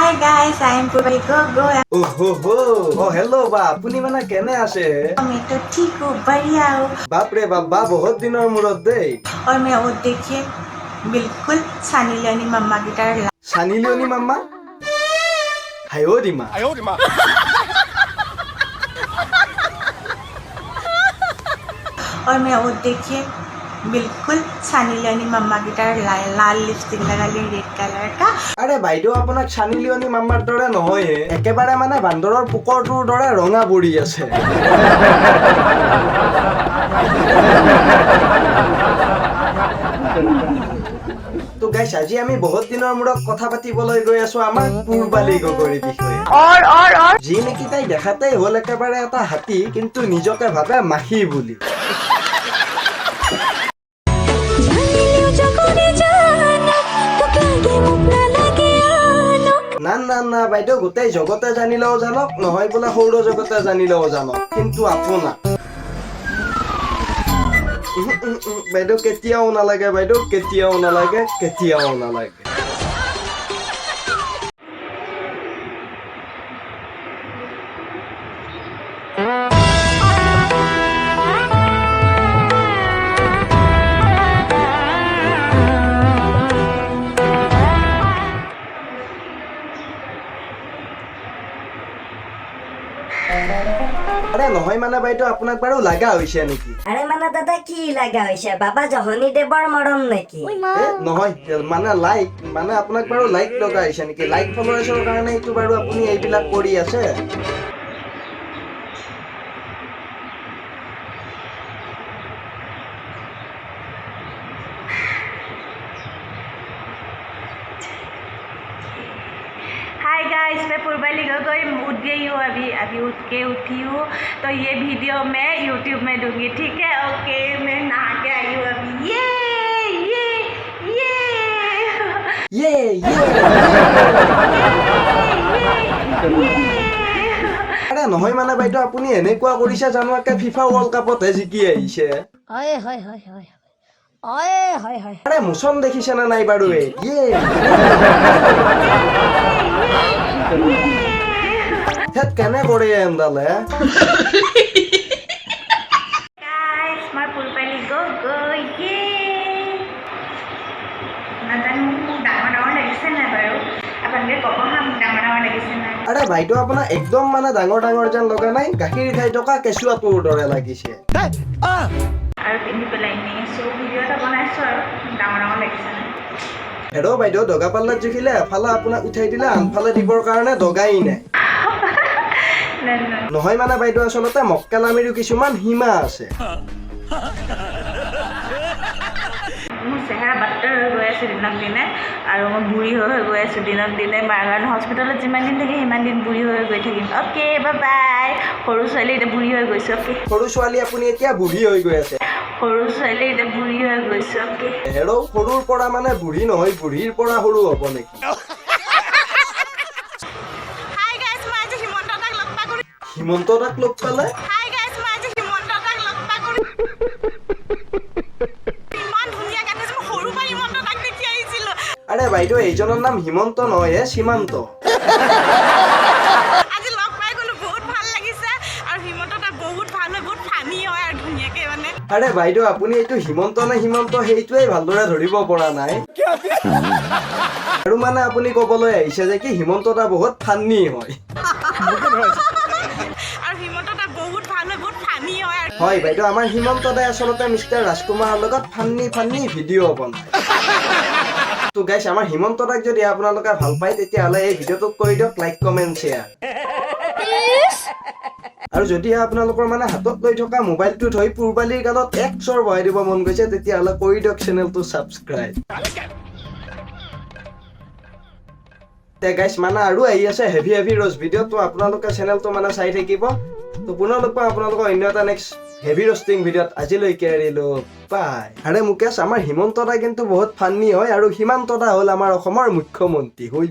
Hi guys, I am Purvali Gogo. Hello बा আপুনি মানে কেনে আছে मैं तो ठीक हूँ, बढ़िया हूँ। বাপ ৰে বাপ বা বহুত দিনৰ মূৰত দেই और मैं वो देखिए बिल्कुल सनी लियोनी मम्मा की तरह সানি লিওনি মাম্মা হায়ো দিমা और मैं वो देखिए बिल्कुल सनी लियोनी मम्मा की तरह लाल लिपस्टिक लगा ली रेड कलर का। আৰে বাইদেউ আপোনাক সানি লিওনি মাম্মাৰ দৰে নহয় একেবাৰে মানে বান্দৰৰ পোকৰটোৰ দৰে ৰঙা পৰি আছে তো গাইস আজি আমি বহুত দিনৰ মূৰত কথা পাতিবলৈ গৈ আছো আমাৰ পূৰ্বালী গগৈৰ বিষয়ে যি নেকি তাই দেখাতেই হ'ল একেবাৰে এটা হাতী কিন্তু নিজকে ভাবে মাখি বুলি না বাইদেউ গোটেই জগতে জানিলেও জানক নহয় বোলে সৌৰ জগতে জানিলেও জানক কিন্তু আপোনাক বাইদেউ কেতিয়াও নালাগে বাইদেউ কেতিয়াও নালাগে কেতিয়াও নালাগে আরে নহয় মানে বাইদেউ আপোনাক বাৰু লাগা হৈছে নেকি আৰে মানে দাদা কি লাগা হইছে বাবা জহনী দেৱৰ মৰম নেকি নহয় মানে লাইক মানে আপোনাক বাৰু লাইক লগা হৈছে নেকি লাইক ফলোৱাৰ্ছৰ কাৰণে এইটো বাৰু আপুনি এইবিলাক কৰি আছে हाय गाइस मैं पूर्वाली गगोई उठ गई हूँ अभी उठ के उठी हूँ तो ये वीडियो मैं यूट्यूब में दूंगी ठीक है ओके मैं नहा के आई हूँ अभी আরে নহয় মানে বাইদেউ আপুনি এনেকুৱা কৰিছে জানোৱাকে ফিফা ৱৰ্ল্ড কাপতহে জিকি আহিছে আৰে মোচন দেখিছে না নাই বাৰু হেত কেনে কৰে এন্দালে गाइस मैं पूर्वाली गगोई নাজানো ডাঙৰ ডাঙৰ লাগিছে নাই বাৰু আপোনালোকে ক'ব হা মোক ডাঙৰ ডাঙৰ লাগিছে নাই আৰে বাইদেউ আপোনাৰ একদম মানে ডাঙৰ ডাঙৰ যেন লগা নাই গাখীৰ খাই থকা কেঁচুৱাটোৰ দৰে লাগিছে আৰু পিন্ধি পেলাই এনেই চ' ভিডিঅ' এটা বনাইছোঁ আৰু ডাঙৰ ডাঙৰ লাগিছে নাই হেৰ বাইদেউ দগা পাল্লাত জুখিলে এফালে আপোনাক উঠাই দিলে আনফালে দিবৰ কাৰণে দগাই নাই নহয় মানে বাইদেউ আচলতে মক্কেলামিৰো কিছুমান সীমা আছে মোৰ চেহেৰা বাটৰ হৈ গৈ আছে দিনক দিনে আৰু মই বুঢ়ী হৈ গৈ আছোঁ দিনক দিনে মাৰ কাৰণে হস্পিটেলত যিমান দিন থাকে সিমান দিন বুঢ়ী হৈ গৈ থাকিম অ'কে বাই সৰু ছোৱালী এতিয়া বুঢ়ী হৈ গৈছোঁ অ'কে সৰু ছোৱালী আপুনি এতিয়া বুঢ়ী হৈ গৈ আছে সৰু ছোৱালী এতিয়া বুঢ়ী হৈ গৈছোঁ অ'কে হেৰ সৰুৰ পৰা মানে বুঢ়ী নহয় বুঢ়ীৰ পৰা সৰু হ'ব নেকি হিমন্ত দাক লগ পালে আৰে বাইদেউ এইজনৰ নাম হিমন্ত নহয় সীমান্ত আৰে বাইদেউ আপুনি এইটো হিমন্ত নে হিমন্ত সেইটোৱে ভালদৰে ধৰিব পৰা নাই আৰু মানে আপুনি ক'বলৈ আহিছে যে কি হিমন্ত দা বহুত ফান্নী হয় হয় বাইদেউ আমাৰ হিমন্ত দাই আচলতে মিষ্টাৰ ৰাজকুমাৰৰ লগত ফান্নী ভিডিঅ' বনায় তো গাইছ আমাৰ হিমন্ত দাক যদি আপোনালোকে ভাল পায় তেতিয়াহ'লে এই ভিডিঅ'টোক কৰি দিয়ক লাইক কমেণ্ট শ্বেয়াৰ আৰু যদি আপোনালোকৰ মানে হাতত লৈ থকা মোবাইলটো থৈ পূৰ্বালীৰ গালত এক চৰ বহাই দিব মন গৈছে তেতিয়াহ'লে কৰি দিয়ক চেনেলটো ছাবস্ক্ৰাইব তে গাইছ মানে আৰু আহি আছে হেভি ৰ'জ ভিডিঅ' তো আপোনালোকে চেনেলটো মানে চাই থাকিব তো পুনৰ লগ পাম আপোনালোকৰ অন্য এটা নেক্সট হেভি ৰষ্টিং ভিডিঅ'ত আজিলৈকে এৰিলো বাই আৰে মুকেশ আমাৰ হিমন্ত দা কিন্তু বহুত ফান্নী হয় আৰু সীমান্ত দা হ'ল আমাৰ অসমৰ মুখ্যমন্ত্ৰী হৈ